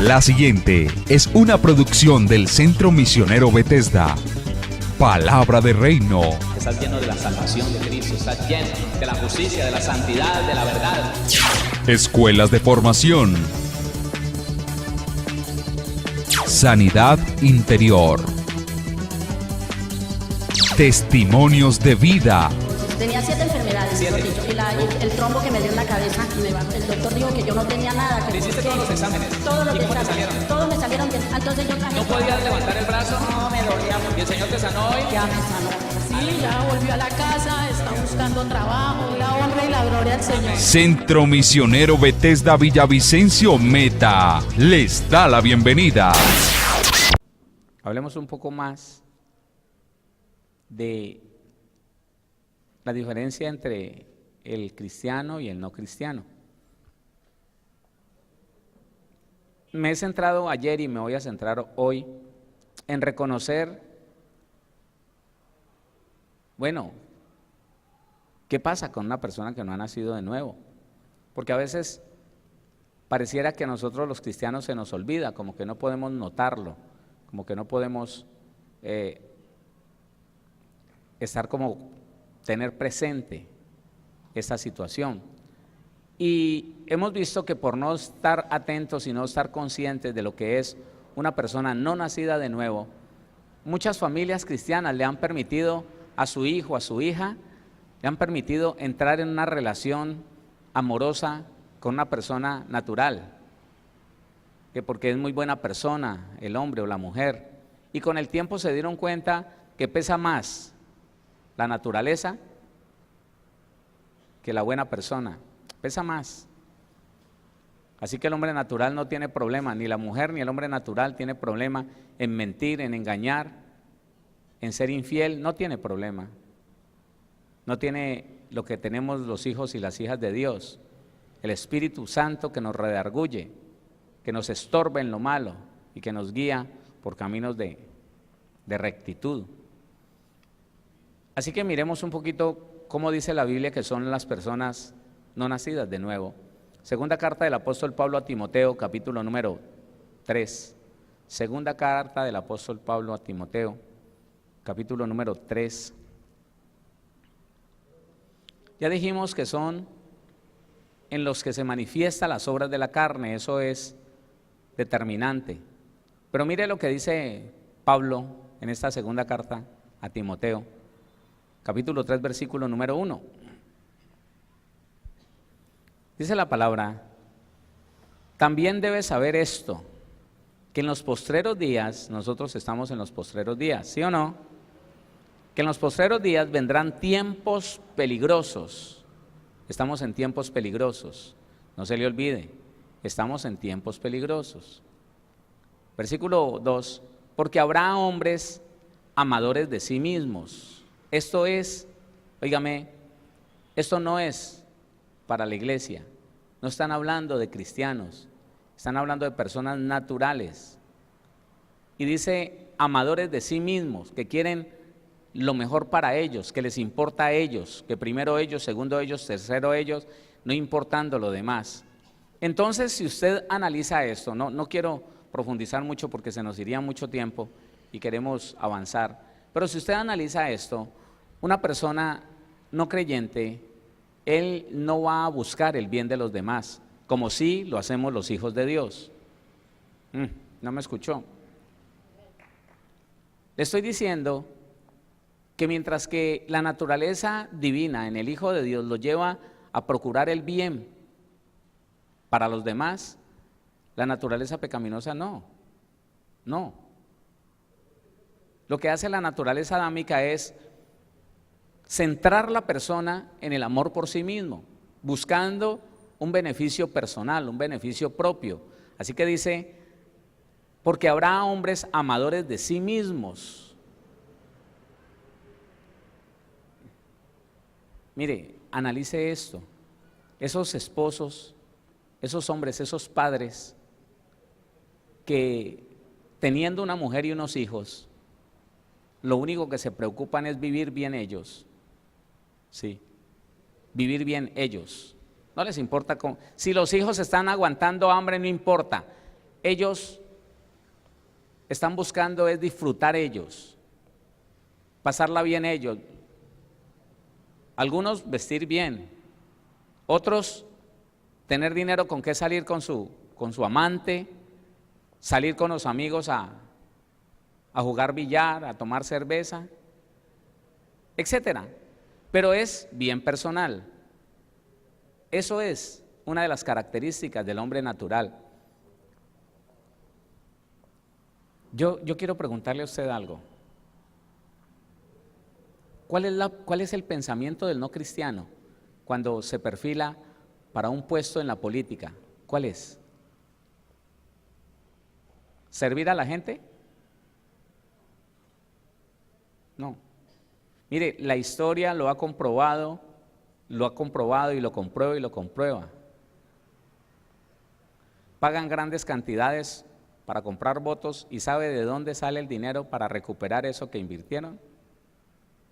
La siguiente es una producción del Centro Misionero Bethesda. Palabra de Reino. Estás lleno de la salvación de Cristo, estás lleno de la justicia, de la santidad, de la verdad. Escuelas de formación. Sanidad interior. Testimonios de vida. Tenía 7 enfermedades, mejor dicho, y el trombo que me dio en la cabeza, el doctor dijo que yo no tenía nada. Que ¿Hiciste todos los exámenes? Todos los ¿Y cómo te exámenes, salieron? todos me salieron bien. Entonces yo traje... ¿No podías levantar el brazo? No, me dolía mucho. ¿Y el Señor te sanó hoy? Ya me sanó. Sí, ya volvió a la casa, está buscando trabajo, la honra y la gloria al Señor. Centro Misionero Bethesda Villavicencio Meta les da la bienvenida. Hablemos un poco más de la diferencia entre el cristiano y el no cristiano. Me he centrado ayer y me voy a centrar hoy en reconocer, bueno, ¿qué pasa con una persona que no ha nacido de nuevo? Porque a veces pareciera que a nosotros los cristianos se nos olvida, como que no podemos notarlo, como que no podemos estar como tener presente esta situación. Y hemos visto que por no estar atentos y no estar conscientes de lo que es una persona no nacida de nuevo, muchas familias cristianas le han permitido a su hijo, a su hija, le han permitido entrar en una relación amorosa con una persona natural, que porque es muy buena persona, el hombre o la mujer, y con el tiempo se dieron cuenta que pesa más la naturaleza que la buena persona, pesa más. Así que el hombre natural no tiene problema, ni la mujer ni el hombre natural tiene problema en mentir, en engañar, en ser infiel, no tiene problema. No tiene lo que tenemos los hijos y las hijas de Dios, el Espíritu Santo que nos redarguye, que nos estorba en lo malo y que nos guía por caminos de rectitud. Así que miremos un poquito cómo dice la Biblia que son las personas no nacidas de nuevo. Segunda carta del apóstol Pablo a Timoteo, capítulo número 3. Segunda carta del apóstol Pablo a Timoteo, capítulo número 3. Ya dijimos que son en los que se manifiestan las obras de la carne, eso es determinante. Pero mire lo que dice Pablo en esta segunda carta a Timoteo, capítulo 3, versículo número 1. Dice la palabra: también debes saber esto, que en los postreros días, nosotros estamos en los postreros días, ¿sí o no? Que en los postreros días vendrán tiempos peligrosos. Estamos en tiempos peligrosos, no se le olvide, estamos en tiempos peligrosos. Versículo 2, porque habrá hombres amadores de sí mismos. Esto es, óigame, esto no es para la iglesia, no están hablando de cristianos, están hablando de personas naturales. Y dice amadores de sí mismos, que quieren lo mejor para ellos, que les importa a ellos, que primero ellos, segundo ellos, tercero ellos, no importando lo demás. Entonces, si usted analiza esto, no quiero profundizar mucho porque se nos iría mucho tiempo y queremos avanzar, pero si usted analiza esto, una persona no creyente, él no va a buscar el bien de los demás, como sí lo hacemos los hijos de Dios. ¿No me escuchó? Le estoy diciendo que mientras que la naturaleza divina en el Hijo de Dios lo lleva a procurar el bien para los demás, la naturaleza pecaminosa no. Lo que hace la naturaleza adámica es centrar la persona en el amor por sí mismo, buscando un beneficio personal, un beneficio propio. Así que dice, porque habrá hombres amadores de sí mismos. Mire, analice esto, esos esposos, esos hombres, esos padres que teniendo una mujer y unos hijos, lo único que se preocupan es vivir bien ellos, sí, vivir bien ellos, no les importa si los hijos están aguantando hambre, no importa, ellos están buscando es disfrutar ellos, pasarla bien ellos. Algunos vestir bien, otros tener dinero con qué salir con su amante, salir con los amigos a jugar billar, a tomar cerveza, etcétera. Pero es bien personal. Eso es una de las características del hombre natural. Yo quiero preguntarle a usted algo. ¿Cuál es el pensamiento del no cristiano cuando se perfila para un puesto en la política? ¿Cuál es? ¿Servir a la gente? No. Mire, la historia lo ha comprobado y lo comprueba y lo comprueba. Pagan grandes cantidades para comprar votos y ¿sabe de dónde sale el dinero para recuperar eso que invirtieron?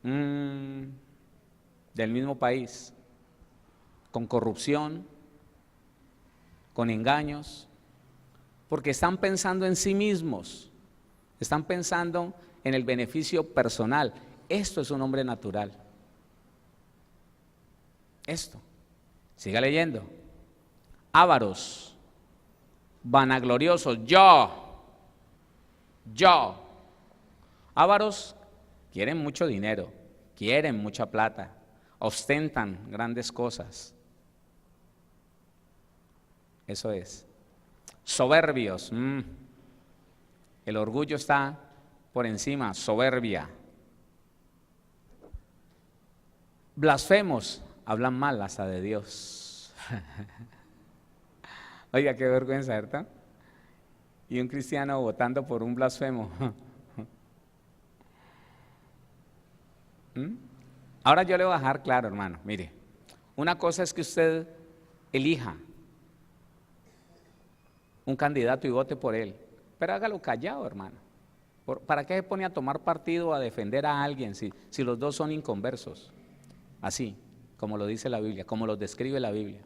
Del mismo país, con corrupción, con engaños, porque están pensando en sí mismos, están pensando en el beneficio personal. Esto es un hombre natural. Esto, siga leyendo. Ávaros, vanagloriosos, yo. Ávaros quieren mucho dinero, quieren mucha plata, ostentan grandes cosas. Eso es. Soberbios, el orgullo está por encima, soberbia. Blasfemos, hablan mal hasta de Dios. Oiga, qué vergüenza, ¿verdad? Y un cristiano votando por un blasfemo. Ahora yo le voy a dejar claro, hermano, mire, una cosa es que usted elija un candidato y vote por él, pero hágalo callado, hermano. ¿Para qué se pone a tomar partido, a defender a alguien si los dos son inconversos? Así, como lo dice la Biblia, como lo describe la Biblia.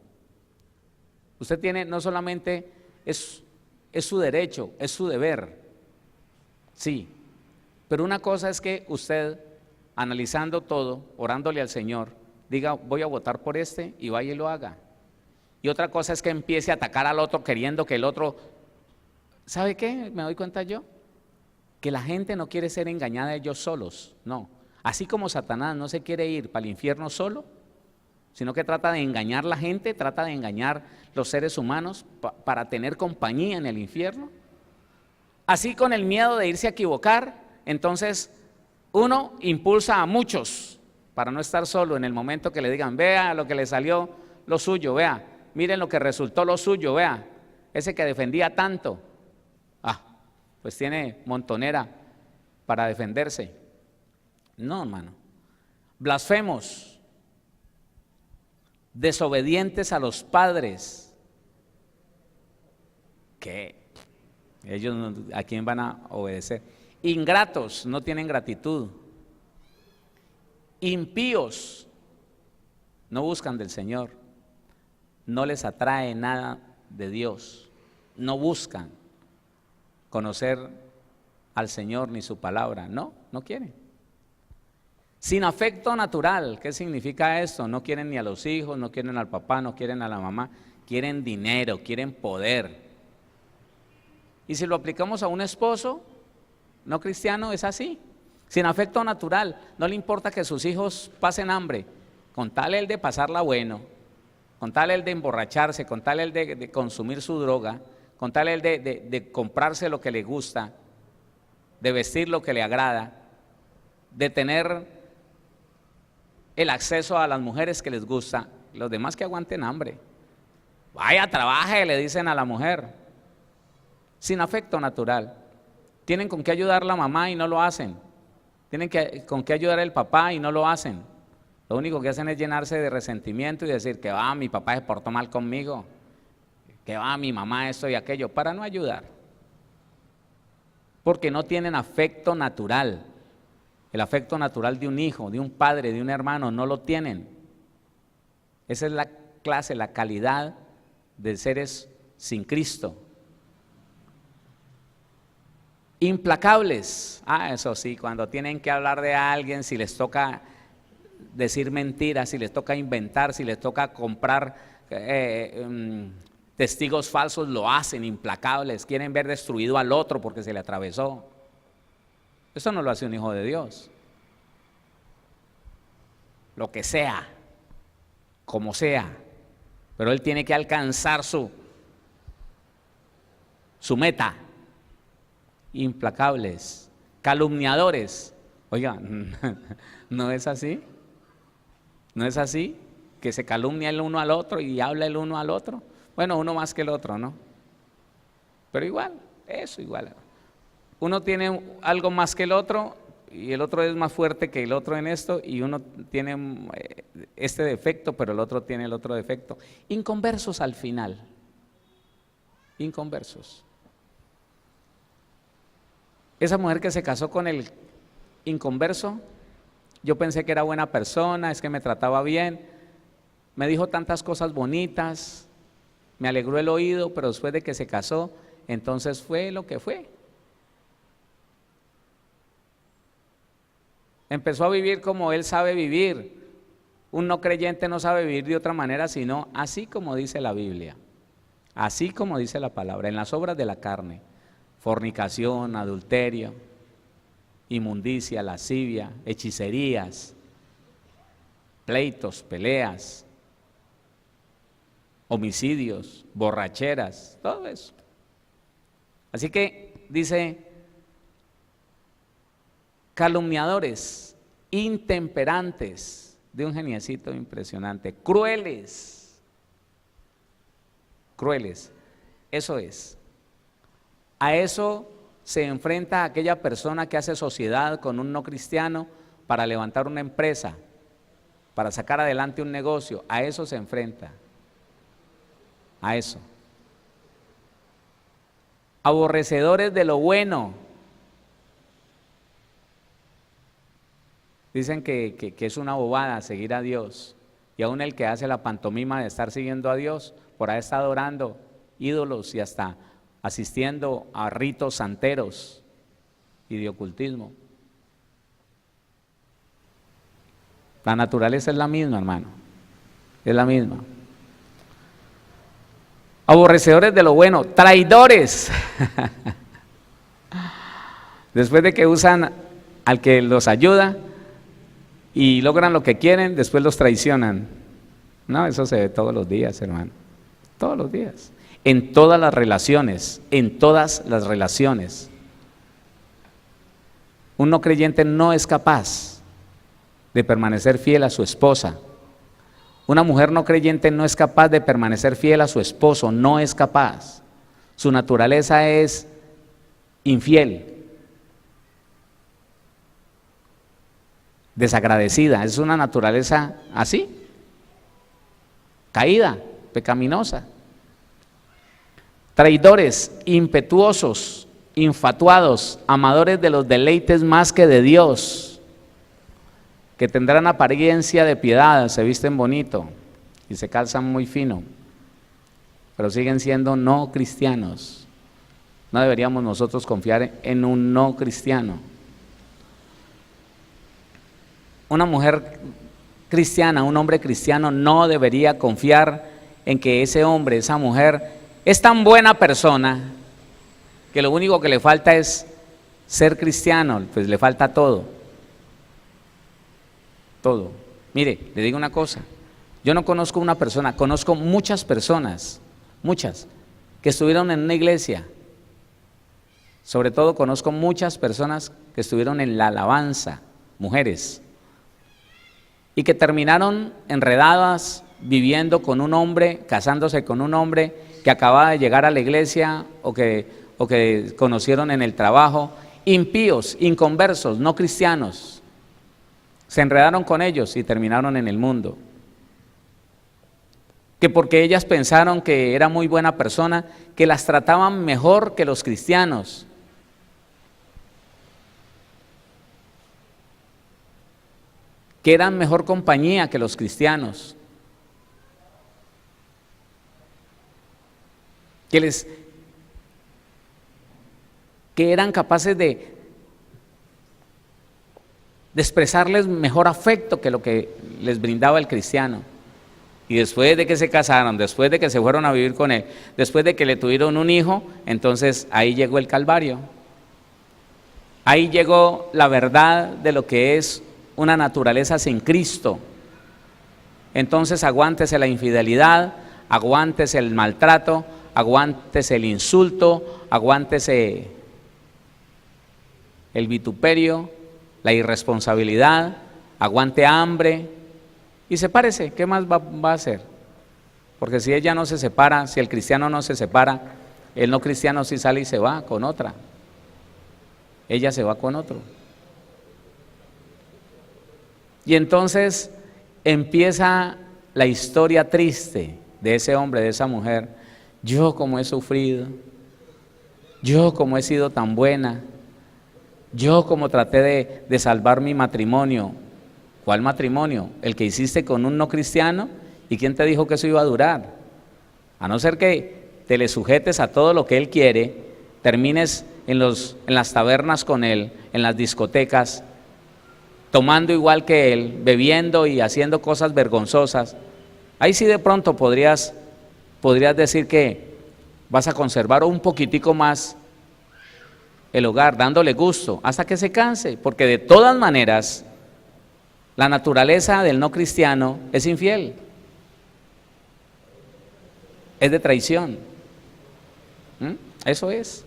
Usted tiene, no solamente es su derecho, es su deber, sí, pero una cosa es que usted, analizando todo, orándole al Señor, diga, voy a votar por este y vaya y lo haga. Y otra cosa es que empiece a atacar al otro queriendo que el otro, ¿sabe qué? Me doy cuenta yo, que la gente no quiere ser engañada ellos solos, no. Así como Satanás no se quiere ir para el infierno solo, sino que trata de engañar la gente, trata de engañar los seres humanos para tener compañía en el infierno. Así, con el miedo de irse a equivocar, entonces uno impulsa a muchos para no estar solo en el momento que le digan, vea lo que le salió lo suyo, vea, miren lo que resultó lo suyo, vea, ese que defendía tanto, pues tiene montonera para defenderse. No, hermano. Blasfemos, desobedientes a los padres. ¿Qué? Ellos ¿a quién van a obedecer? Ingratos, no tienen gratitud. Impíos, no buscan del Señor, no les atrae nada de Dios, no buscan conocer al Señor ni su palabra, no quieren. Sin afecto natural, ¿qué significa esto? No quieren ni a los hijos, no quieren al papá, no quieren a la mamá, quieren dinero, quieren poder. Y si lo aplicamos a un esposo no cristiano, es así, sin afecto natural, no le importa que sus hijos pasen hambre, con tal él de pasarla bueno, con tal él de emborracharse, con tal él de consumir su droga, con tal él de comprarse lo que le gusta, de vestir lo que le agrada, de tener el acceso a las mujeres que les gusta, los demás que aguanten hambre. Vaya, trabaje, le dicen a la mujer, sin afecto natural. Tienen con qué ayudar la mamá y no lo hacen, tienen con qué ayudar el papá y no lo hacen. Lo único que hacen es llenarse de resentimiento y decir que mi papá se portó mal conmigo, que mi mamá esto y aquello, para no ayudar, porque no tienen afecto natural. El afecto natural de un hijo, de un padre, de un hermano, no lo tienen. Esa es la clase, la calidad de seres sin Cristo. Implacables. Eso sí, cuando tienen que hablar de alguien, si les toca decir mentiras, si les toca inventar, si les toca comprar testigos falsos, lo hacen. Implacables, quieren ver destruido al otro porque se le atravesó. Eso no lo hace un hijo de Dios. Lo que sea, como sea, pero él tiene que alcanzar su meta. Implacables, calumniadores. Oiga, ¿no es así? ¿No es así? Que se calumnia el uno al otro y habla el uno al otro. Bueno, uno más que el otro, ¿no? Pero igual, eso igual. Uno tiene algo más que el otro y el otro es más fuerte que el otro en esto, y uno tiene este defecto, pero el otro tiene el otro defecto. Inconversos al final. Inconversos. Esa mujer que se casó con el inconverso, yo pensé que era buena persona, es que me trataba bien, me dijo tantas cosas bonitas, me alegró el oído, pero después de que se casó, entonces fue lo que fue. Empezó a vivir como él sabe vivir. Un no creyente no sabe vivir de otra manera, sino así como dice la Biblia, así como dice la palabra, en las obras de la carne: fornicación, adulterio, inmundicia, lascivia, hechicerías, pleitos, peleas, homicidios, borracheras, todo eso. Así que dice: calumniadores, intemperantes, de un geniecito impresionante, crueles, crueles, eso es. A eso se enfrenta aquella persona que hace sociedad con un no cristiano para levantar una empresa, para sacar adelante un negocio. A eso se enfrenta, a eso. Aborrecedores de lo bueno. Dicen que es una bobada seguir a Dios, y aún el que hace la pantomima de estar siguiendo a Dios, por ahí está adorando ídolos y hasta asistiendo a ritos santeros y de ocultismo. La naturaleza es la misma, hermano, es la misma. Aborrecedores de lo bueno, traidores. Después de que usan al que los ayuda y logran lo que quieren, después los traicionan. No, eso se ve todos los días, hermano, todos los días. En todas las relaciones, en todas las relaciones. Un no creyente no es capaz de permanecer fiel a su esposa. Una mujer no creyente no es capaz de permanecer fiel a su esposo, no es capaz. Su naturaleza es infiel, desagradecida, es una naturaleza así, caída, pecaminosa. Traidores, impetuosos, infatuados, amadores de los deleites más que de Dios, que tendrán apariencia de piedad, se visten bonito y se calzan muy fino, pero siguen siendo no cristianos. No deberíamos nosotros confiar en un no cristiano. Una mujer cristiana, un hombre cristiano no debería confiar en que ese hombre, esa mujer, es tan buena persona que lo único que le falta es ser cristiano, pues le falta todo. Todo. Mire, le digo una cosa, yo no conozco una persona, conozco muchas personas, muchas, que estuvieron en una iglesia. Sobre todo conozco muchas personas que estuvieron en la alabanza, mujeres, y que terminaron enredadas viviendo con un hombre, casándose con un hombre que acababa de llegar a la iglesia o que conocieron en el trabajo, impíos, inconversos, no cristianos. Se enredaron con ellos y terminaron en el mundo. Que porque ellas pensaron que era muy buena persona, que las trataban mejor que los cristianos. Que eran mejor compañía que los cristianos. Que que eran capaces de expresarles mejor afecto que lo que les brindaba el cristiano. Y después de que se casaron, después de que se fueron a vivir con él, después de que le tuvieron un hijo, entonces ahí llegó el Calvario. Ahí llegó la verdad de lo que es una naturaleza sin Cristo. Entonces aguántese la infidelidad, aguántese el maltrato, aguántese el insulto, aguántese el vituperio, la irresponsabilidad, aguante hambre y sepárese. ¿Qué más va a hacer? Porque si ella no se separa, si el cristiano no se separa, el no cristiano sí sale y se va con otra. Ella se va con otro. Y entonces empieza la historia triste de ese hombre, de esa mujer. Yo como he sufrido, yo como he sido tan buena, yo como traté de salvar mi matrimonio. ¿Cuál matrimonio? El que hiciste con un no cristiano. ¿Y quién te dijo que eso iba a durar? A no ser que te le sujetes a todo lo que él quiere, termines en las tabernas con él, en las discotecas, tomando igual que él, bebiendo y haciendo cosas vergonzosas. Ahí sí de pronto podrías decir que vas a conservar un poquitico más el hogar, dándole gusto, hasta que se canse, porque de todas maneras, la naturaleza del no cristiano es infiel, es de traición. Eso es.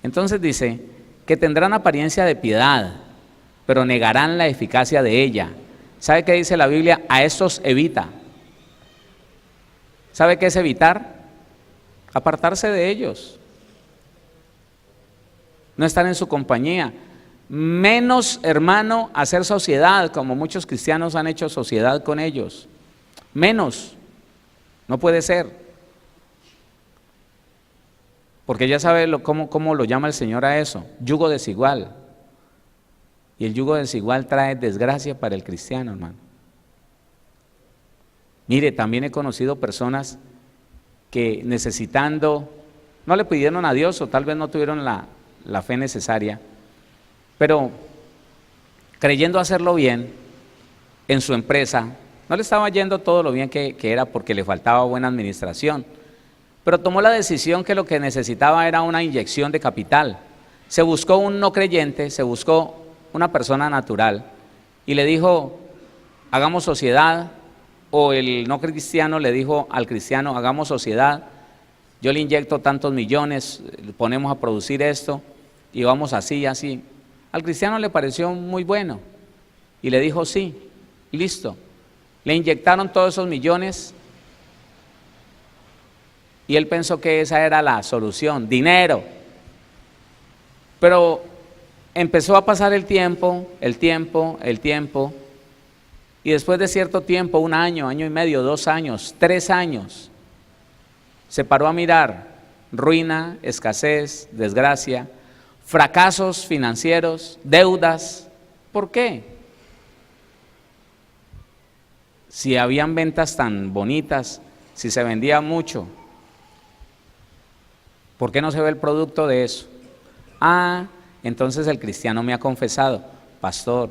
Entonces dice que tendrán apariencia de piedad, pero negarán la eficacia de ella. ¿Sabe qué dice la Biblia? A estos evita. ¿Sabe qué es evitar? Apartarse de ellos. No estar en su compañía. Menos, hermano, hacer sociedad, como muchos cristianos han hecho sociedad con ellos. Menos. No puede ser. Porque ya sabe cómo lo llama el Señor a eso. Yugo desigual. Y el yugo desigual trae desgracia para el cristiano, hermano. Mire, también he conocido personas que necesitando, no le pidieron a Dios o tal vez no tuvieron la fe necesaria, pero creyendo hacerlo bien en su empresa, no le estaba yendo todo lo bien que era porque le faltaba buena administración, pero tomó la decisión que lo que necesitaba era una inyección de capital. Se buscó un no creyente, se buscó una persona natural y le dijo, hagamos sociedad, o el no cristiano le dijo al cristiano, hagamos sociedad, yo le inyecto tantos millones, ponemos a producir esto y vamos así y así. Al cristiano le pareció muy bueno y le dijo sí, y listo. Le inyectaron todos esos millones y él pensó que esa era la solución, dinero. Pero empezó a pasar el tiempo, y después de cierto tiempo, 1 año, año y medio, 2 años, 3 años, se paró a mirar ruina, escasez, desgracia, fracasos financieros, deudas. ¿Por qué? Si habían ventas tan bonitas, si se vendía mucho, ¿por qué no se ve el producto de eso? Entonces el cristiano me ha confesado, pastor,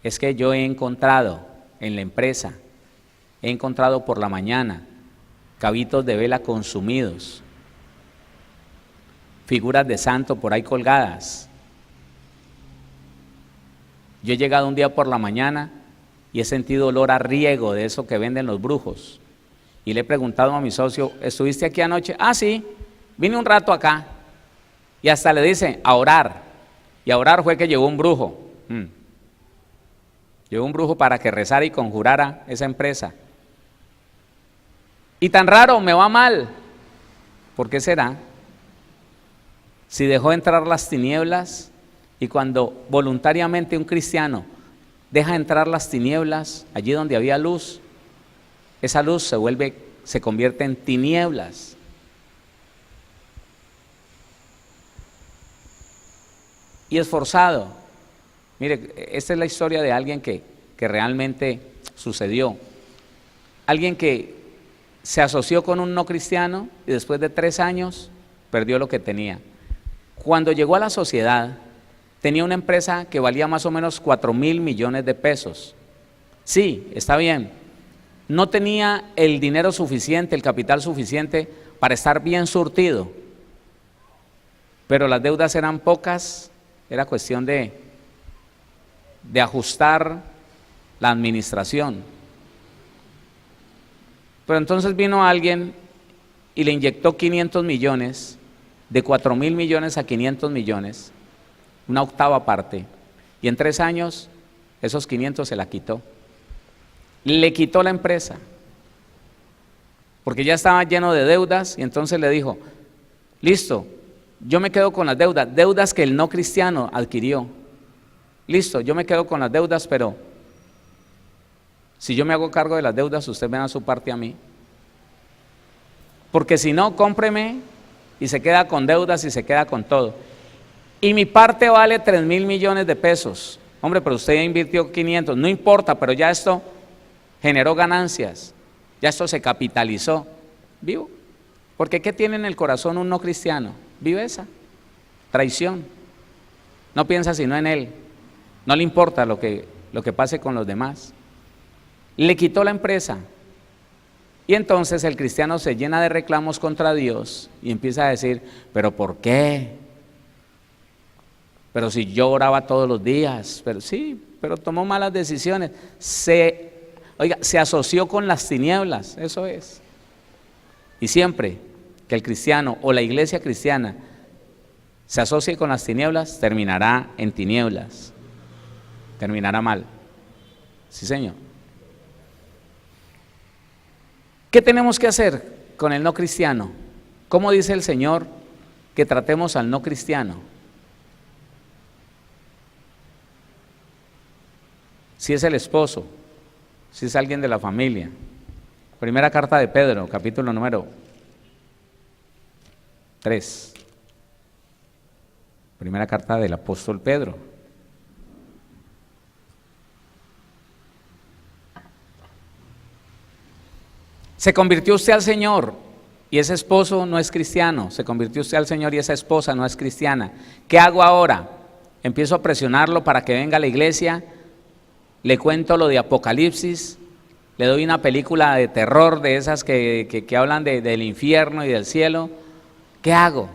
es que yo he encontrado en la empresa, he encontrado por la mañana cabitos de vela consumidos, figuras de santo por ahí colgadas. Yo he llegado un día por la mañana y he sentido olor a riego de eso que venden los brujos. Y le he preguntado a mi socio, ¿estuviste aquí anoche? Sí, vine un rato acá. Y hasta le dice, a orar. Y a orar fue que llegó un brujo. Llegó un brujo para que rezara y conjurara esa empresa. Y tan raro, me va mal. ¿Por qué será? Si dejó entrar las tinieblas, y cuando voluntariamente un cristiano deja entrar las tinieblas, allí donde había luz, esa luz se convierte en tinieblas. Y esforzado. Mire, esta es la historia de alguien que realmente sucedió. Alguien que se asoció con un no cristiano y después de 3 años perdió lo que tenía. Cuando llegó a la sociedad, tenía una empresa que valía más o menos 4.000 millones de pesos. Sí, está bien. No tenía el dinero suficiente, el capital suficiente para estar bien surtido, pero las deudas eran pocas, era cuestión de ajustar la administración. Pero entonces vino alguien y le inyectó 500 millones, de 4.000 millones a 500 millones, una octava parte, y en 3 años esos 500 se la quitó. Le quitó la empresa, porque ya estaba lleno de deudas, y entonces le dijo, listo, yo me quedo con las deudas que el no cristiano adquirió. Listo, yo me quedo con las deudas, pero si yo me hago cargo de las deudas, usted me da su parte a mí. Porque si no, cómpreme y se queda con deudas y se queda con todo. Y mi parte vale 3.000 millones de pesos. Hombre, pero usted ya invirtió 500, no importa, pero ya esto generó ganancias, ya esto se capitalizó. ¿Vivo? Porque ¿qué tiene en el corazón un no cristiano? Viveza, traición. No piensa sino en él, no le importa lo que pase con los demás. Le quitó la empresa. Y entonces el cristiano se llena de reclamos contra Dios y empieza a decir, ¿pero por qué? Pero si yo oraba todos los días, pero sí, pero tomó malas decisiones, se asoció con las tinieblas, eso es. Y siempre que el cristiano o la iglesia cristiana se asocie con las tinieblas, terminará en tinieblas, terminará mal. Sí, señor. ¿Qué tenemos que hacer con el no cristiano? ¿Cómo dice el Señor que tratemos al no cristiano? Si es el esposo, si es alguien de la familia. Primera carta de Pedro, capítulo número 3. Primera carta del apóstol Pedro. Se convirtió usted al Señor y ese esposo no es cristiano. Se convirtió usted al Señor y esa esposa no es cristiana. ¿Qué hago ahora? Empiezo a presionarlo para que venga a la iglesia, le cuento lo de Apocalipsis, le doy una película de terror de esas que hablan del infierno y del cielo. ¿Qué hago?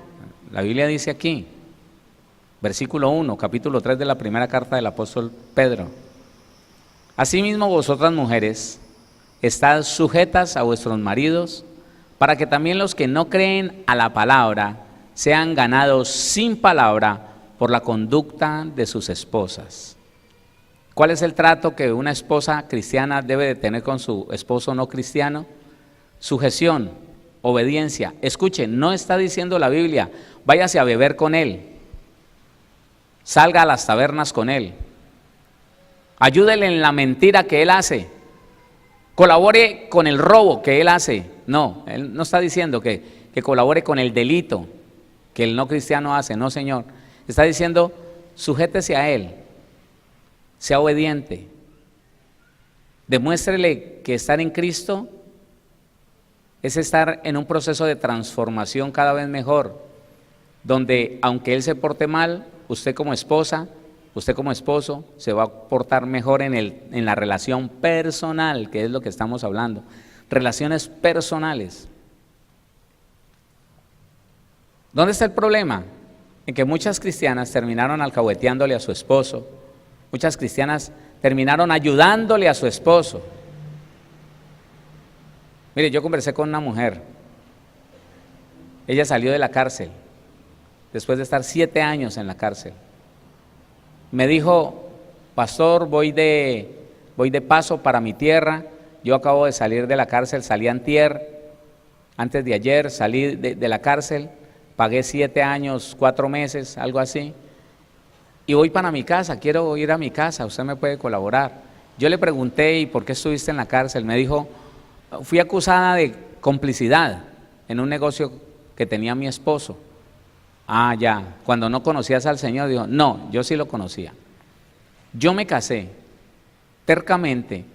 La Biblia dice aquí, versículo 1, capítulo 3 de la primera carta del apóstol Pedro. Asimismo vosotras mujeres, estad sujetas a vuestros maridos, para que también los que no creen a la palabra sean ganados sin palabra por la conducta de sus esposas. ¿Cuál es el trato que una esposa cristiana debe de tener con su esposo no cristiano? Sujeción, obediencia. Escuchen, no está diciendo la Biblia, váyase a beber con él, salga a las tabernas con él, ayúdele en la mentira que él hace, colabore con el robo que él hace. No, él no está diciendo que colabore con el delito que el no cristiano hace, no, señor. Está diciendo, sujétese a él, sea obediente, demuéstrele que estar en Cristo es estar en un proceso de transformación cada vez mejor, donde aunque él se porte mal, usted como esposa, usted como esposo, se va a portar mejor en la relación personal, que es lo que estamos hablando, relaciones personales. ¿Dónde está el problema? En que muchas cristianas terminaron alcahueteándole a su esposo, muchas cristianas terminaron ayudándole a su esposo. Mire, yo conversé con una mujer, ella salió de la cárcel, después de estar 7 años en la cárcel. Me dijo, pastor, voy de paso para mi tierra, yo acabo de salir de la cárcel, salí antier, antes de ayer salí de la cárcel, pagué 7 años, 4 meses, algo así, y voy para mi casa, quiero ir a mi casa, usted me puede colaborar. Yo le pregunté, ¿y por qué estuviste en la cárcel? Me dijo, fui acusada de complicidad en un negocio que tenía mi esposo. Ah, ya, cuando no conocías al Señor, dijo, no, yo sí lo conocía. Yo me casé, tercamente,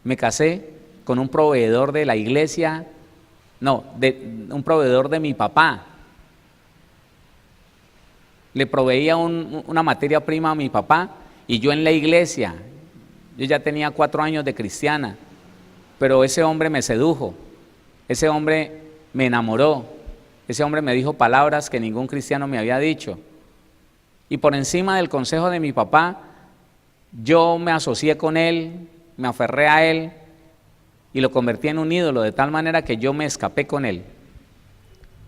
me casé con un proveedor de la iglesia, no, un proveedor de mi papá. le proveía una materia prima a mi papá, y yo en la iglesia, yo ya tenía 4 años de cristiana, pero ese hombre me sedujo, ese hombre me enamoró, ese hombre me dijo palabras que ningún cristiano me había dicho, y por encima del consejo de mi papá, yo me asocié con él, me aferré a él, y lo convertí en un ídolo, de tal manera que yo me escapé con él,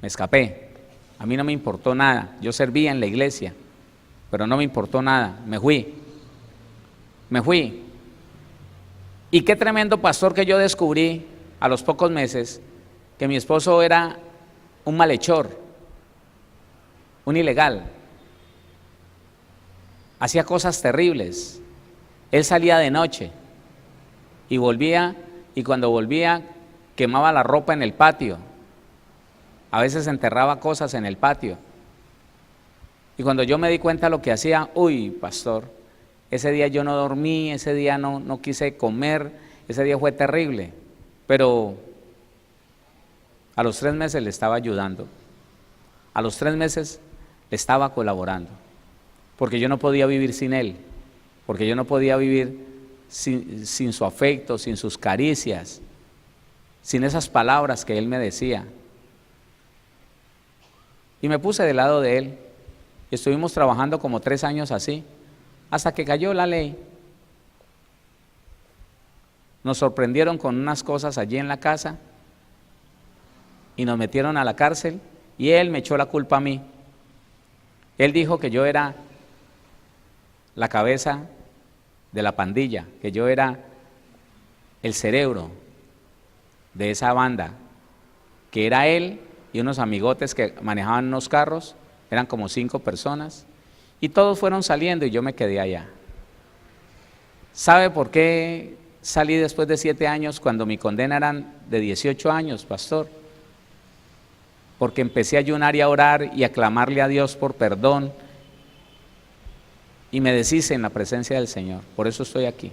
me escapé. A mí no me importó nada, yo servía en la iglesia, pero no me importó nada, me fui. Y qué tremendo pastor que yo descubrí a los pocos meses, que mi esposo era un malhechor, un ilegal, hacía cosas terribles. Él salía de noche y volvía, y cuando volvía quemaba la ropa en el patio, a veces enterraba cosas en el patio. Y cuando yo me di cuenta de lo que hacía, uy, pastor, ese día yo no dormí, ese día no quise comer, ese día fue terrible. Pero a los 3 meses le estaba ayudando, a los 3 meses le estaba colaborando, porque yo no podía vivir sin él, porque yo no podía vivir sin su afecto, sin sus caricias, sin esas palabras que él me decía. Y me puse del lado de él, y estuvimos trabajando como 3 años así, hasta que cayó la ley. Nos sorprendieron con unas cosas allí en la casa, y nos metieron a la cárcel, y él me echó la culpa a mí. Él dijo que yo era la cabeza de la pandilla, que yo era el cerebro de esa banda, que era él y unos amigotes que manejaban unos carros, eran como 5 personas, y todos fueron saliendo y yo me quedé allá. ¿Sabe por qué salí después de 7 años cuando mi condena eran de 18 años, pastor? Porque empecé a ayunar y a orar y a clamarle a Dios por perdón, y me deshice en la presencia del Señor. Por eso estoy aquí.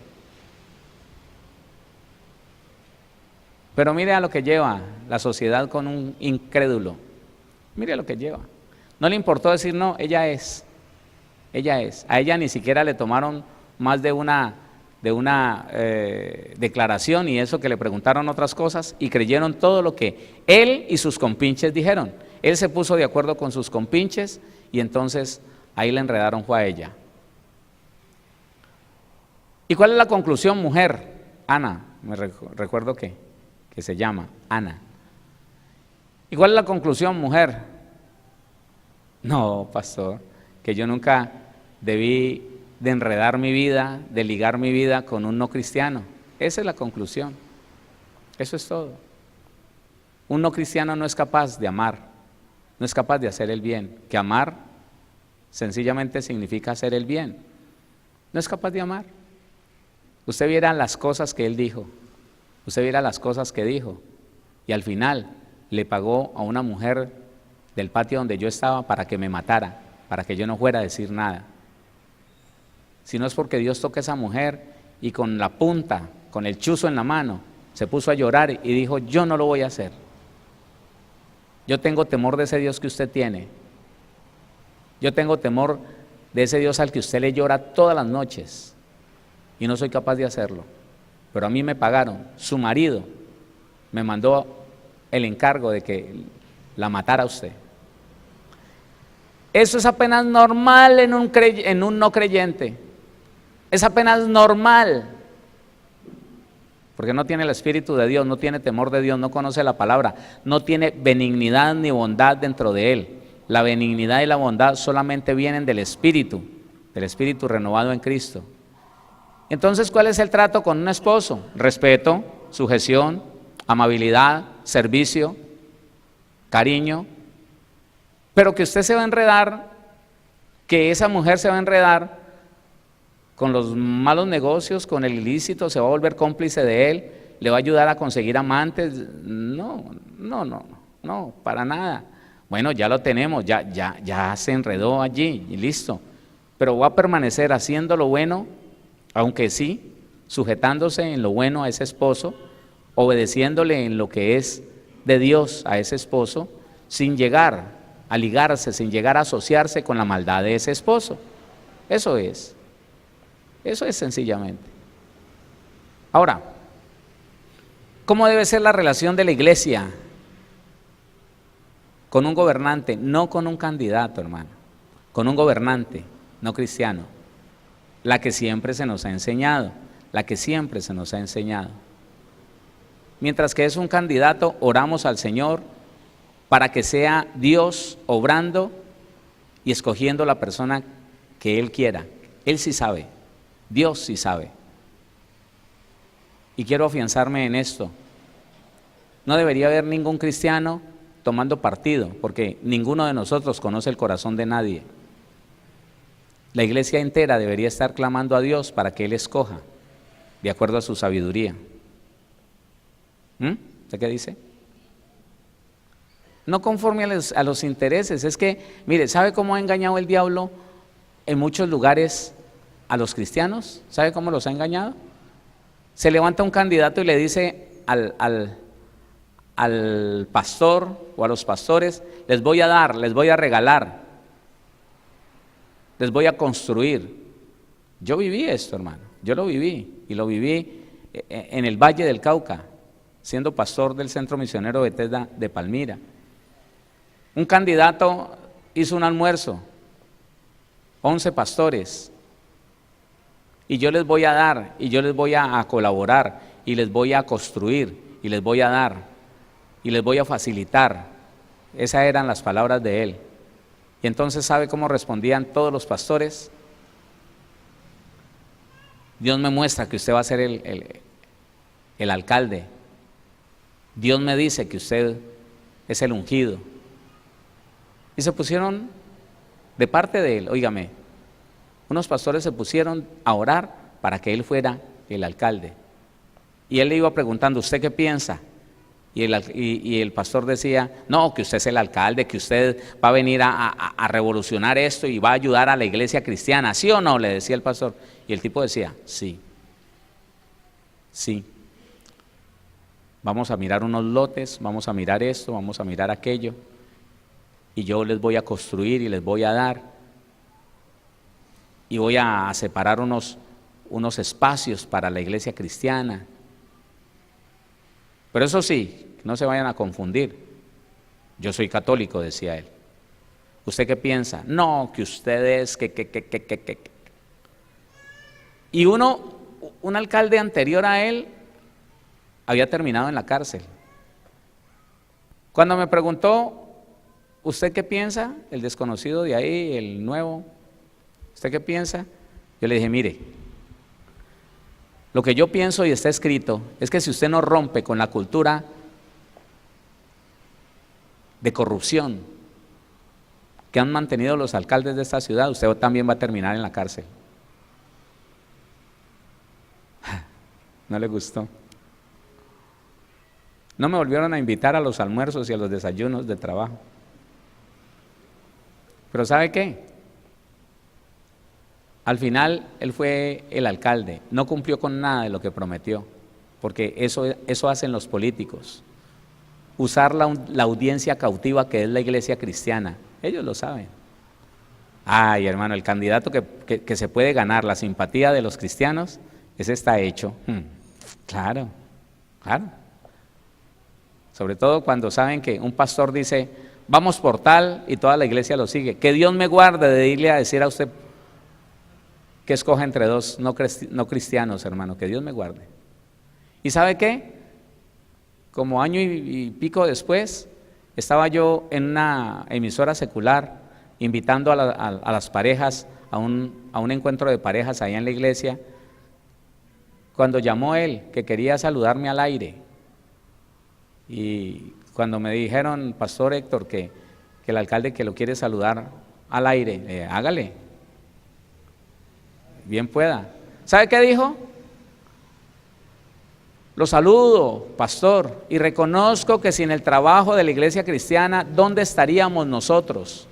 Pero mire a lo que lleva la sociedad con un incrédulo. Mire a lo que lleva. No le importó decir no, ella es. A ella ni siquiera le tomaron más de una declaración y eso, que le preguntaron otras cosas, y creyeron todo lo que él y sus compinches dijeron. Él se puso de acuerdo con sus compinches, y entonces ahí le enredaron fue a ella. ¿Y cuál es la conclusión, mujer? Ana, me recuerdo que se llama Ana. ¿Y cuál es la conclusión, mujer? No, pastor, que yo nunca debí de enredar mi vida, de ligar mi vida con un no cristiano. Esa es la conclusión. Eso es todo. Un no cristiano no es capaz de amar, no es capaz de hacer el bien. Que amar sencillamente significa hacer el bien. No es capaz de amar. Usted viera las cosas que él dijo, usted viera las cosas que dijo, y al final le pagó a una mujer del patio donde yo estaba para que me matara, para que yo no fuera a decir nada. Si no es porque Dios toca a esa mujer, y con la punta, con el chuzo en la mano, se puso a llorar y dijo: yo no lo voy a hacer. Yo tengo temor de ese Dios que usted tiene. Yo tengo temor de ese Dios al que usted le llora todas las noches, y no soy capaz de hacerlo. Pero a mí me pagaron. Su marido me mandó el encargo de que la matara a usted. Eso es apenas normal en un no creyente. Es apenas normal, porque no tiene el Espíritu de Dios, no tiene temor de Dios, no conoce la palabra, no tiene benignidad ni bondad dentro de él. La benignidad y la bondad solamente vienen del Espíritu renovado en Cristo. Entonces, ¿cuál es el trato con un esposo? Respeto, sujeción, amabilidad, servicio, cariño. Pero que usted se va a enredar, que esa mujer se va a enredar con los malos negocios, con el ilícito, se va a volver cómplice de él, le va a ayudar a conseguir amantes. No, para nada. Bueno, ya lo tenemos, ya se enredó allí y listo. Pero va a permanecer haciendo lo bueno, aunque sí, sujetándose en lo bueno a ese esposo, obedeciéndole en lo que es de Dios a ese esposo, sin llegar a ligarse, sin llegar a asociarse con la maldad de ese esposo. Eso es sencillamente. Ahora, ¿cómo debe ser la relación de la iglesia con un gobernante? No con un candidato, hermano, con un gobernante no cristiano. La que siempre se nos ha enseñado, la que siempre se nos ha enseñado. Mientras que es un candidato, oramos al Señor para que sea Dios obrando y escogiendo la persona que Él quiera. Él sí sabe, Dios sí sabe. Y quiero afianzarme en esto. No debería haber ningún cristiano tomando partido, porque ninguno de nosotros conoce el corazón de nadie. La iglesia entera debería estar clamando a Dios para que Él escoja, de acuerdo a su sabiduría. ¿Usted qué dice? No conforme a los intereses. Es que, mire, ¿sabe cómo ha engañado el diablo en muchos lugares a los cristianos? ¿Sabe cómo los ha engañado? Se levanta un candidato y le dice al pastor o a los pastores: les voy a dar, les voy a regalar, les voy a construir. Yo viví esto, hermano, yo lo viví, y lo viví en el Valle del Cauca, siendo pastor del Centro Misionero Bethesda de Palmira. Un candidato hizo un almuerzo, 11 pastores, y yo les voy a dar, y yo les voy a colaborar, y les voy a construir, y les voy a dar, y les voy a facilitar. Esas eran las palabras de él. Y entonces, ¿sabe cómo respondían todos los pastores? Dios me muestra que usted va a ser el alcalde. Dios me dice que usted es el ungido. Y se pusieron de parte de él, óigame, unos pastores se pusieron a orar para que él fuera el alcalde. Y él le iba preguntando: ¿usted qué piensa? Y el pastor decía: no, que usted es el alcalde, que usted va a venir a revolucionar esto y va a ayudar a la iglesia cristiana, ¿sí o no?, le decía el pastor. Y el tipo decía: sí, sí. Vamos a mirar unos lotes, vamos a mirar esto, vamos a mirar aquello, y yo les voy a construir y les voy a dar, y voy a separar unos espacios para la iglesia cristiana. Pero eso sí, no se vayan a confundir. Yo soy católico, decía él. ¿Usted qué piensa? No, que ustedes, que. Y un alcalde anterior a él había terminado en la cárcel. Cuando me preguntó: ¿usted qué piensa? El desconocido de ahí, el nuevo, ¿usted qué piensa? Yo le dije: mire, lo que yo pienso y está escrito es que si usted no rompe con la cultura de corrupción que han mantenido los alcaldes de esta ciudad, usted también va a terminar en la cárcel. No le gustó. No me volvieron a invitar a los almuerzos y a los desayunos de trabajo. Pero ¿sabe qué? Al final él fue el alcalde, no cumplió con nada de lo que prometió, porque eso hacen los políticos, usar la audiencia cautiva que es la iglesia cristiana. Ellos lo saben. Ay, hermano, el candidato que se puede ganar la simpatía de los cristianos, ese está hecho. Claro, claro. Sobre todo cuando saben que un pastor dice: vamos por tal, y toda la iglesia lo sigue. Que Dios me guarde de irle a decir a usted que escoja entre dos no cristianos, hermano, que Dios me guarde. ¿Y sabe qué? Como año y pico después, estaba yo en una emisora secular invitando a las parejas a un encuentro de parejas allá en la iglesia, cuando llamó él, que quería saludarme al aire. Y cuando me dijeron: pastor Héctor, que el alcalde que lo quiere saludar al aire, hágale, bien pueda. ¿Sabe qué dijo? Lo saludo, pastor, y reconozco que sin el trabajo de la iglesia cristiana, ¿dónde estaríamos nosotros?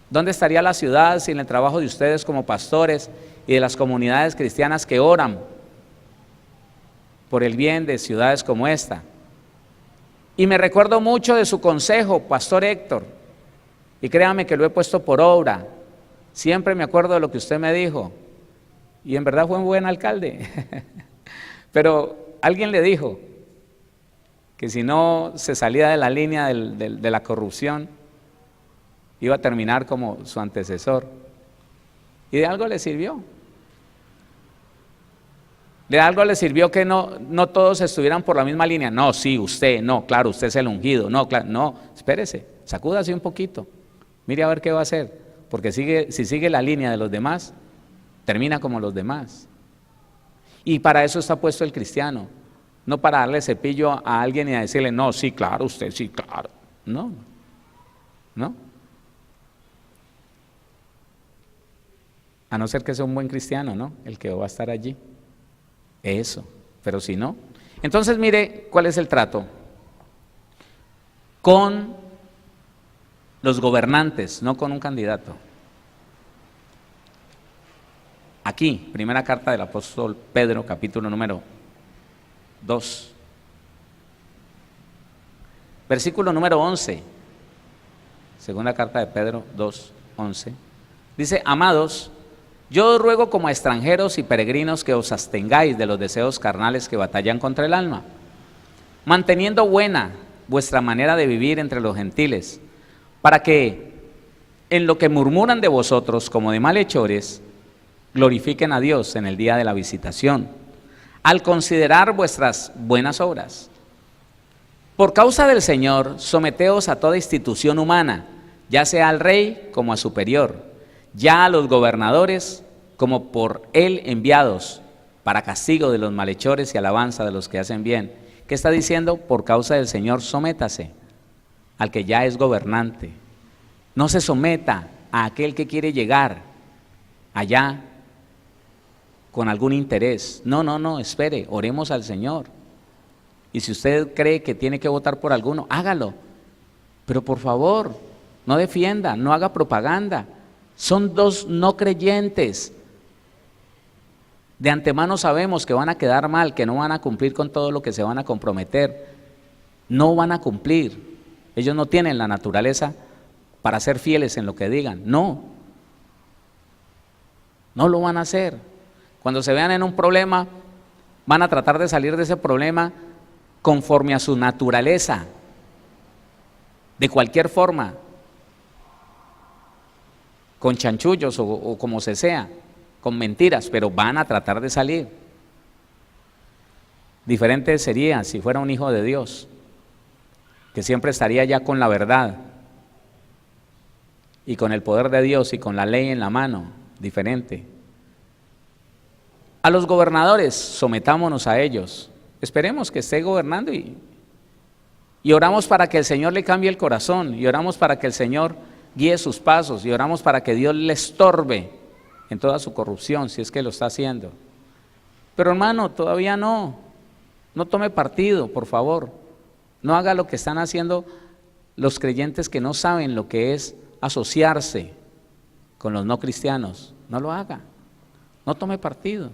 ¿Dónde estaría la ciudad sin el trabajo de ustedes como pastores y de las comunidades cristianas que oran por el bien de ciudades como esta? Y me recuerdo mucho de su consejo, pastor Héctor, Y créame que lo he puesto por obra. Siempre me acuerdo de lo que usted me dijo. Y en verdad fue un buen alcalde. Pero alguien le dijo que si no se salía de la línea de la corrupción, iba a terminar como su antecesor. Y de algo le sirvió. De algo le sirvió que no todos estuvieran por la misma línea. No, sí, usted, no, claro, usted es el ungido. No, claro, no, espérese, sacúdase un poquito. Mire a ver qué va a hacer. Porque si sigue la línea de los demás, termina como los demás. Y para eso está puesto el cristiano. No para darle cepillo a alguien y a decirle, no, sí, claro, usted, sí, claro. No, no. A no ser que sea un buen cristiano, ¿no? El que va a estar allí. Eso, pero si no. Entonces mire cuál es el trato. Con los gobernantes, no con un candidato. Aquí, primera carta del apóstol Pedro, capítulo número 2. Versículo número 11. Segunda carta de Pedro 2, 11. Dice, amados, yo os ruego como a extranjeros y peregrinos que os abstengáis de los deseos carnales que batallan contra el alma, manteniendo buena vuestra manera de vivir entre los gentiles, para que en lo que murmuran de vosotros como de malhechores, glorifiquen a Dios en el día de la visitación, al considerar vuestras buenas obras. Por causa del Señor, someteos a toda institución humana, ya sea al rey como a superior, ya a los gobernadores como por él enviados, para castigo de los malhechores y alabanza de los que hacen bien. ¿Qué está diciendo? Por causa del Señor, sométase al que ya es gobernante. No se someta a aquel que quiere llegar allá con algún interés. No, espere, oremos al Señor. Y si usted cree que tiene que votar por alguno, hágalo. Pero por favor, no defienda, no haga propaganda. Son dos no creyentes. De antemano sabemos que van a quedar mal, que no van a cumplir con todo lo que se van a comprometer. No van a cumplir. Ellos no tienen la naturaleza para ser fieles en lo que digan. No lo van a hacer. Cuando se vean en un problema, van a tratar de salir de ese problema conforme a su naturaleza, de cualquier forma, con chanchullos o como se sea, con mentiras, pero van a tratar de salir. Diferente sería si fuera un hijo de Dios, que siempre estaría ya con la verdad y con el poder de Dios y con la ley en la mano. Diferente. A los gobernadores, sometámonos a ellos. Esperemos que esté gobernando y oramos para que el Señor le cambie el corazón, y oramos para que el Señor guíe sus pasos, y oramos para que Dios le estorbe en toda su corrupción, si es que lo está haciendo. Pero hermano, todavía no tome partido, por favor. No haga lo que están haciendo los creyentes que no saben lo que es asociarse con los no cristianos. No lo haga, no tome partido.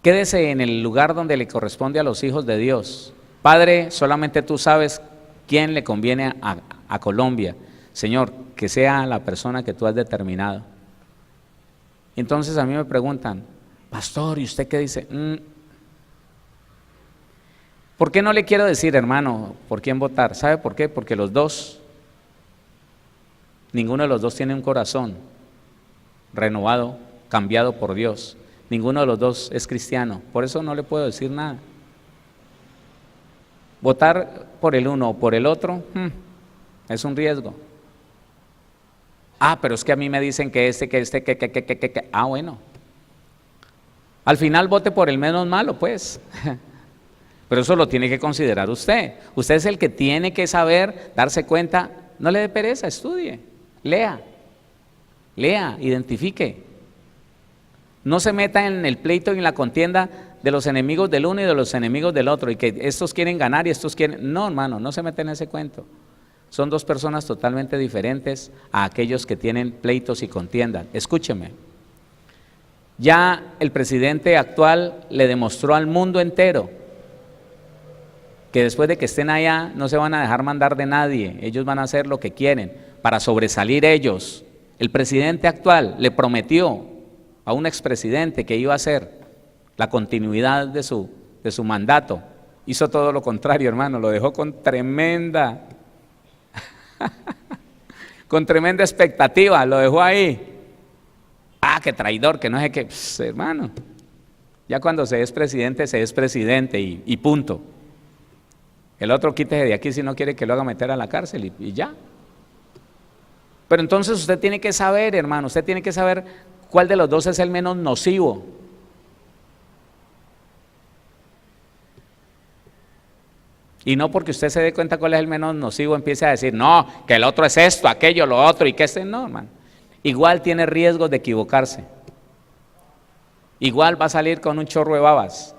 Quédese en el lugar donde le corresponde a los hijos de Dios. Padre, solamente tú sabes quién le conviene a Colombia. Señor, que sea la persona que tú has determinado. Entonces a mí me preguntan, pastor, ¿y usted qué dice? ¿Por qué no le quiero decir, hermano, por quién votar? ¿Sabe por qué? Porque ninguno de los dos tiene un corazón renovado, cambiado por Dios. Ninguno de los dos es cristiano, por eso no le puedo decir nada. Votar por el uno o por el otro es un riesgo. Pero es que a mí me dicen que bueno. Al final vote por el menos malo, pues. Pero eso lo tiene que considerar usted. Usted es el que tiene que saber, darse cuenta. No le dé pereza, estudie, lea, identifique. No se meta en el pleito y en la contienda de los enemigos del uno y de los enemigos del otro, y que estos quieren ganar y estos quieren. No, hermano, no se meta en ese cuento. Son dos personas totalmente diferentes a aquellos que tienen pleitos y contiendas. Escúcheme. Ya el presidente actual le demostró al mundo entero que después de que estén allá no se van a dejar mandar de nadie, ellos van a hacer lo que quieren para sobresalir ellos. El presidente actual le prometió a un expresidente que iba a hacer la continuidad de su mandato. Hizo todo lo contrario, hermano, lo dejó con tremenda expectativa, lo dejó ahí. Ah, qué traidor, que no sé qué. Pss, hermano, ya cuando se es presidente y punto. El otro quítese de aquí si no quiere que lo haga meter a la cárcel y ya. Pero entonces usted tiene que saber, hermano, usted tiene que saber cuál de los dos es el menos nocivo. Y no porque usted se dé cuenta cuál es el menos nocivo, empiece a decir, no, que el otro es esto, aquello, lo otro, y que este no, hermano. Igual tiene riesgos de equivocarse. Igual va a salir con un chorro de babas,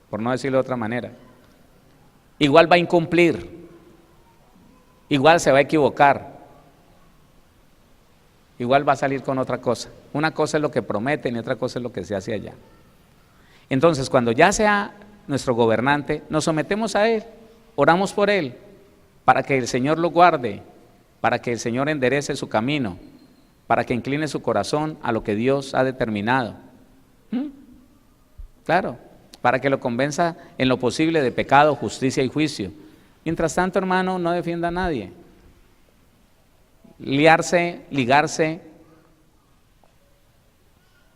por no decirlo de otra manera. Igual va a incumplir. Igual se va a equivocar. Igual va a salir con otra cosa. Una cosa es lo que prometen y otra cosa es lo que se hace allá. Entonces, cuando ya sea nuestro gobernante, nos sometemos a él, oramos por él, para que el Señor lo guarde, para que el Señor enderece su camino, para que incline su corazón a lo que Dios ha determinado. Claro, para que lo convenza en lo posible de pecado, justicia y juicio. Mientras tanto, hermano, no defienda a nadie. Ligarse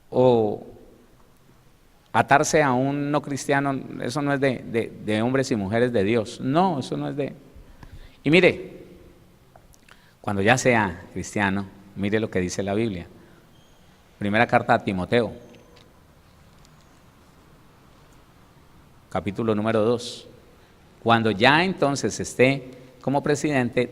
o atarse a un no cristiano, eso no es de hombres y mujeres de Dios. No, eso no es de... Y mire, cuando ya sea cristiano, mire lo que dice la Biblia. Primera carta a Timoteo, capítulo número 2. Cuando ya entonces esté como presidente,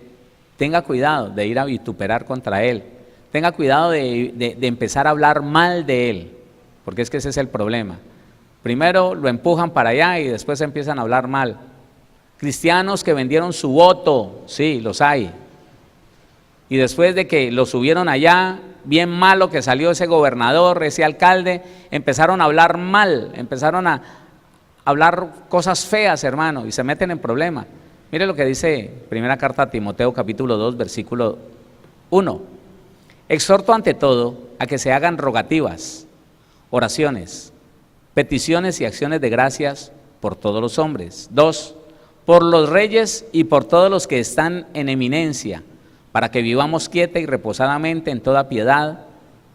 tenga cuidado de ir a vituperar contra él. Tenga cuidado de empezar a hablar mal de él, porque es que ese es el problema. Primero lo empujan para allá y después empiezan a hablar mal. Cristianos que vendieron su voto, sí, los hay. Y después de que lo subieron allá, bien malo que salió ese gobernador, ese alcalde, empezaron a hablar mal, empezaron a hablar cosas feas, hermano, y se meten en problemas. Mire lo que dice primera carta a Timoteo, capítulo 2, versículo 1. Exhorto ante todo a que se hagan rogativas, oraciones, peticiones y acciones de gracias por todos los hombres. 2. Por los reyes y por todos los que están en eminencia, para que vivamos quieta y reposadamente en toda piedad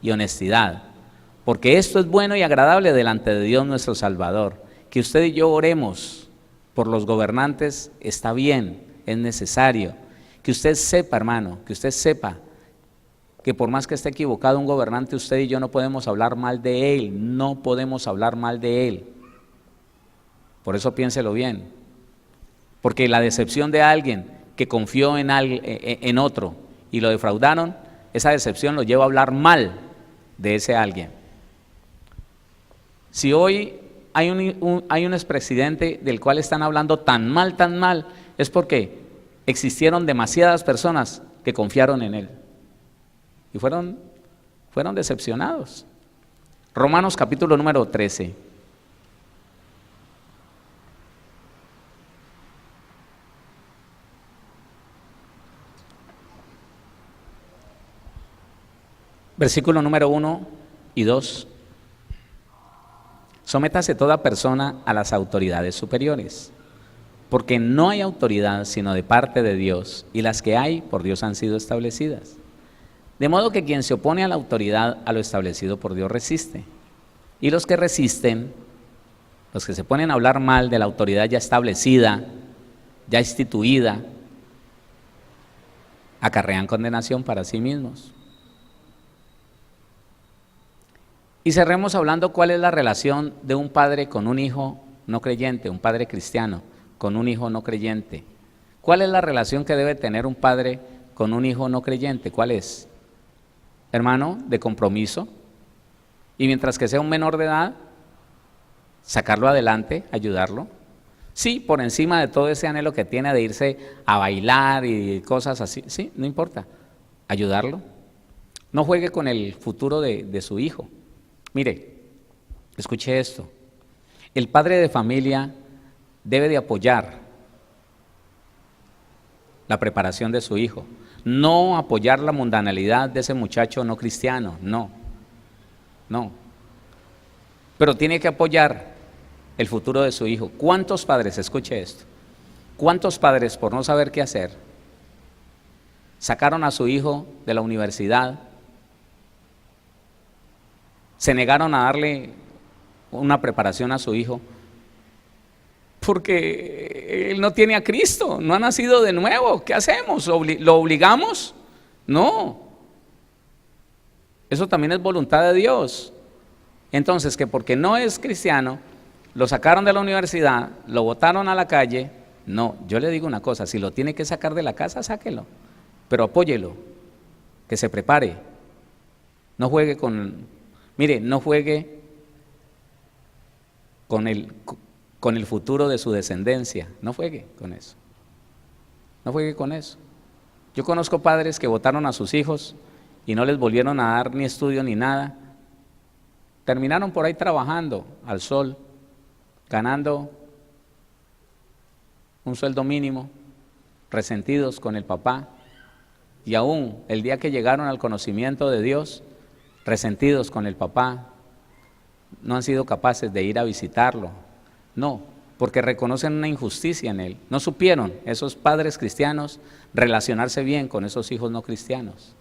y honestidad. Porque esto es bueno y agradable delante de Dios nuestro Salvador. Que usted y yo oremos por los gobernantes está bien, es necesario. Que usted sepa, hermano, que usted sepa que por más que esté equivocado un gobernante, usted y yo no podemos hablar mal de él, no podemos hablar mal de él. Por eso piénselo bien, porque la decepción de alguien que confió en otro y lo defraudaron, esa decepción lo lleva a hablar mal de ese alguien. Si hoy hay un expresidente del cual están hablando tan mal, es porque existieron demasiadas personas que confiaron en él. Y fueron decepcionados. Romanos capítulo número 13. Versículo número 1 y 2. Sométase toda persona a las autoridades superiores, porque no hay autoridad sino de parte de Dios, y las que hay por Dios han sido establecidas. De modo que quien se opone a la autoridad, a lo establecido por Dios, resiste. Y los que resisten, los que se ponen a hablar mal de la autoridad ya establecida, ya instituida, acarrean condenación para sí mismos. Y cerremos hablando cuál es la relación de un padre con un hijo no creyente, un padre cristiano con un hijo no creyente. ¿Cuál es la relación que debe tener un padre con un hijo no creyente? ¿Cuál es? Hermano, de compromiso, y mientras que sea un menor de edad, sacarlo adelante, ayudarlo. Sí, por encima de todo ese anhelo que tiene de irse a bailar y cosas así, sí, no importa, ayudarlo. No juegue con el futuro de su hijo. Mire, escuche esto, el padre de familia debe de apoyar la preparación de su hijo. No apoyar la mundanalidad de ese muchacho no cristiano, no. Pero tiene que apoyar el futuro de su hijo. ¿Cuántos padres, escuche esto, cuántos padres por no saber qué hacer, sacaron a su hijo de la universidad, se negaron a darle una preparación a su hijo, porque él no tiene a Cristo, no ha nacido de nuevo? ¿Qué hacemos? ¿Lo obligamos? No. Eso también es voluntad de Dios. Entonces, que porque no es cristiano, lo sacaron de la universidad, lo botaron a la calle. No, yo le digo una cosa, si lo tiene que sacar de la casa, sáquelo, pero apóyelo, que se prepare. No juegue no juegue con el futuro de su descendencia, no juegue con eso. No juegue con eso. Yo conozco padres que botaron a sus hijos y no les volvieron a dar ni estudio ni nada. Terminaron por ahí trabajando al sol, ganando un sueldo mínimo, resentidos con el papá, y aún el día que llegaron al conocimiento de Dios, resentidos con el papá, no han sido capaces de ir a visitarlo. No, porque reconocen una injusticia en él. No supieron esos padres cristianos relacionarse bien con esos hijos no cristianos.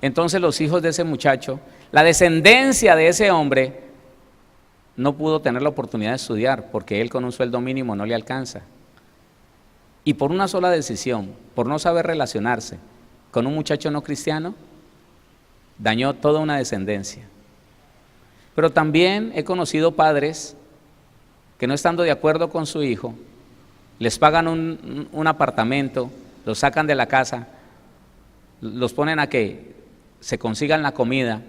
Entonces los hijos de ese muchacho, la descendencia de ese hombre, no pudo tener la oportunidad de estudiar porque él con un sueldo mínimo no le alcanza. Y por una sola decisión, por no saber relacionarse con un muchacho no cristiano, dañó toda una descendencia. Pero también he conocido padres que, no estando de acuerdo con su hijo, les pagan un apartamento, los sacan de la casa, los ponen a que se consigan la comida,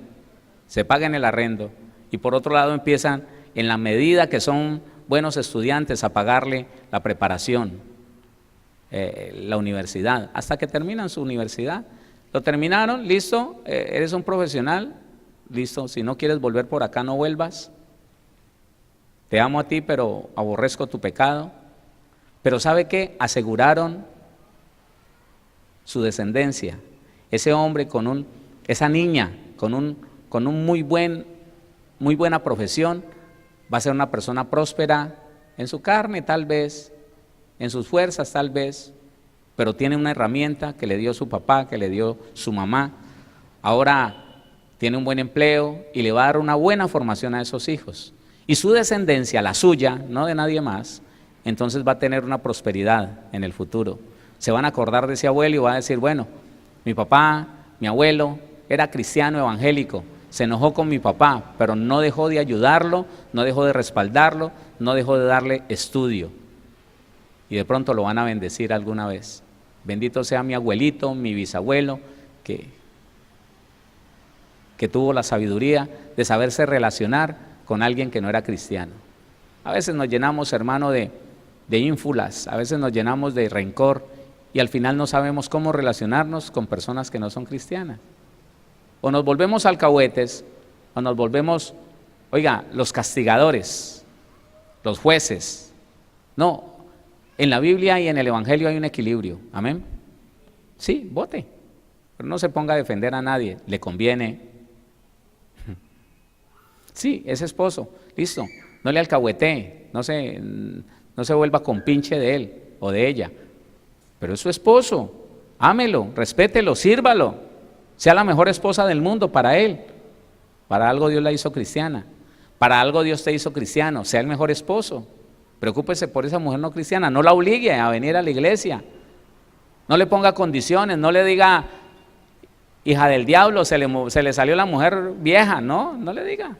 se paguen el arrendo, y por otro lado empiezan, en la medida que son buenos estudiantes, a pagarle la preparación, la universidad, hasta que terminan su universidad. Lo terminaron, listo, eres un profesional, listo, si no quieres volver por acá, no vuelvas. Te amo a ti, pero aborrezco tu pecado. Pero ¿sabe qué? Aseguraron su descendencia. Ese hombre esa niña con un muy buena profesión, va a ser una persona próspera en su carne tal vez, en sus fuerzas tal vez, pero tiene una herramienta que le dio su papá, que le dio su mamá. Ahora tiene un buen empleo y le va a dar una buena formación a esos hijos. Y su descendencia, la suya, no de nadie más, entonces va a tener una prosperidad en el futuro. Se van a acordar de ese abuelo y van a decir, bueno, mi papá, mi abuelo era cristiano evangélico, se enojó con mi papá, pero no dejó de ayudarlo, no dejó de respaldarlo, no dejó de darle estudio. Y de pronto lo van a bendecir alguna vez. Bendito sea mi abuelito, mi bisabuelo, que tuvo la sabiduría de saberse relacionar con alguien que no era cristiano. A veces nos llenamos, hermano, de ínfulas, a veces nos llenamos de rencor y al final no sabemos cómo relacionarnos con personas que no son cristianas. O nos volvemos alcahuetes, o nos volvemos, los castigadores, los jueces. No, en la Biblia y en el Evangelio hay un equilibrio, amén. Sí, vote, pero no se ponga a defender a nadie, le conviene. Sí, es esposo, listo, no le alcahuetee, no se vuelva compinche de él o de ella, pero es su esposo, ámelo, respételo, sírvalo, sea la mejor esposa del mundo para él. Para algo Dios la hizo cristiana, para algo Dios te hizo cristiano, sea el mejor esposo. Preocúpese por esa mujer no cristiana, no la obligue a venir a la iglesia, no le ponga condiciones, no le diga, hija del diablo, se le salió la mujer vieja, no le diga.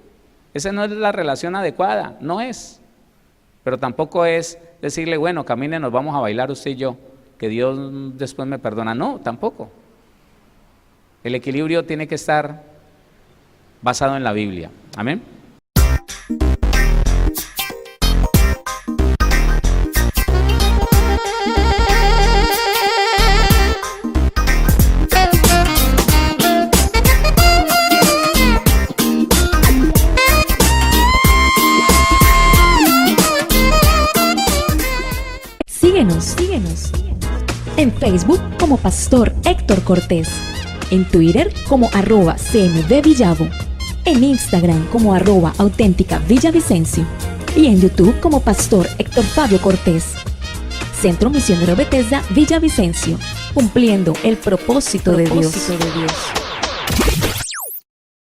Esa no es la relación adecuada, no es. Pero tampoco es decirle, bueno, camine, nos vamos a bailar usted y yo, que Dios después me perdona. No, tampoco. El equilibrio tiene que estar basado en la Biblia. Amén. Síguenos. En Facebook como Pastor Héctor Cortés. En Twitter como @CMVVillavo. En Instagram como @auténtica Villavicencio. Y en YouTube como Pastor Héctor Fabio Cortés. Centro Misionero Bethesda Villavicencio, cumpliendo el propósito de Dios.